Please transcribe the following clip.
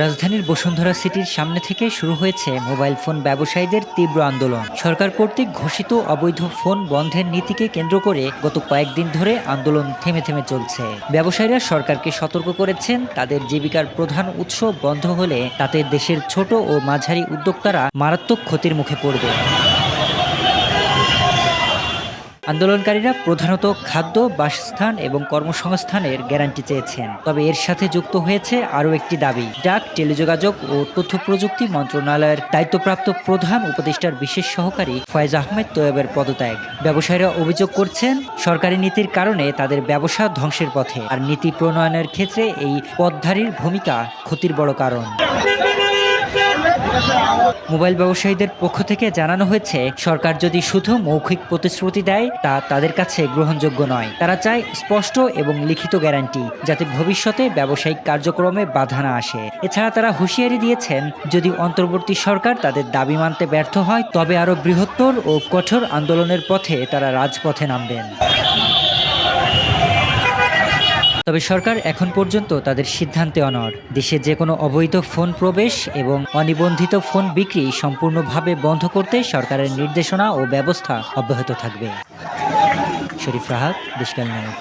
রাজধানীর বসুন্ধরা সিটির সামনে থেকে শুরু হয়েছে মোবাইল ফোন ব্যবসায়ীদের তীব্র আন্দোলন। সরকার কর্তৃক ঘোষিত অবৈধ ফোন বন্ধের নীতিকে কেন্দ্র করে গত কয়েকদিন ধরে আন্দোলন থেমে থেমে চলছে। ব্যবসায়ীরা সরকারকে সতর্ক করেছেন, তাদের জীবিকার প্রধান উৎস বন্ধ হলে তাতে দেশের ছোট ও মাঝারি উদ্যোক্তারা মারাত্মক ক্ষতির মুখে পড়বে। আন্দোলনকারীরা প্রধানত খাদ্য, বাসস্থান এবং কর্মসংস্থানের গ্যারান্টি চেয়েছেন। তবে এর সাথে যুক্ত হয়েছে আরও একটি দাবি, ডাক, টেলিযোগাযোগ ও তথ্য প্রযুক্তি মন্ত্রণালয়ের দায়িত্বপ্রাপ্ত প্রধান উপদেষ্টার বিশেষ সহকারী ফয়েজ আহমেদ তোয়েবের পদত্যাগ। ব্যবসায়ীরা অভিযোগ করছেন, সরকারি নীতির কারণে তাদের ব্যবসা ধ্বংসের পথে, আর নীতি প্রণয়নের ক্ষেত্রে এই পথধারীর ভূমিকা ক্ষতির বড় কারণ। মোবাইল ব্যবসায়ীদের পক্ষ থেকে জানানো হয়েছে, সরকার যদি শুধু মৌখিক প্রতিশ্রুতি দেয় তা তাদের কাছে গ্রহণযোগ্য নয়। তারা চায় স্পষ্ট এবং লিখিত গ্যারান্টি, যাতে ভবিষ্যতে ব্যবসায়িক কার্যক্রমে বাধা না আসে। এছাড়া তারা হুঁশিয়ারি দিয়েছেন, যদি অন্তর্বর্তী সরকার তাদের দাবি মানতে ব্যর্থ হয় তবে আরও বৃহত্তর ও কঠোর আন্দোলনের পথে তারা রাজপথে নামবেন। তবে সরকার এখন পর্যন্ত তাদের সিদ্ধান্তে অনড়। দেশে যে কোনো অবৈধ ফোন প্রবেশ এবং অনিবন্ধিত ফোন বিক্রি সম্পূর্ণভাবে বন্ধ করতে সরকারের নির্দেশনা ও ব্যবস্থা অব্যাহত থাকবে। শরীফ রাহাত, দেশকাল নিউজ।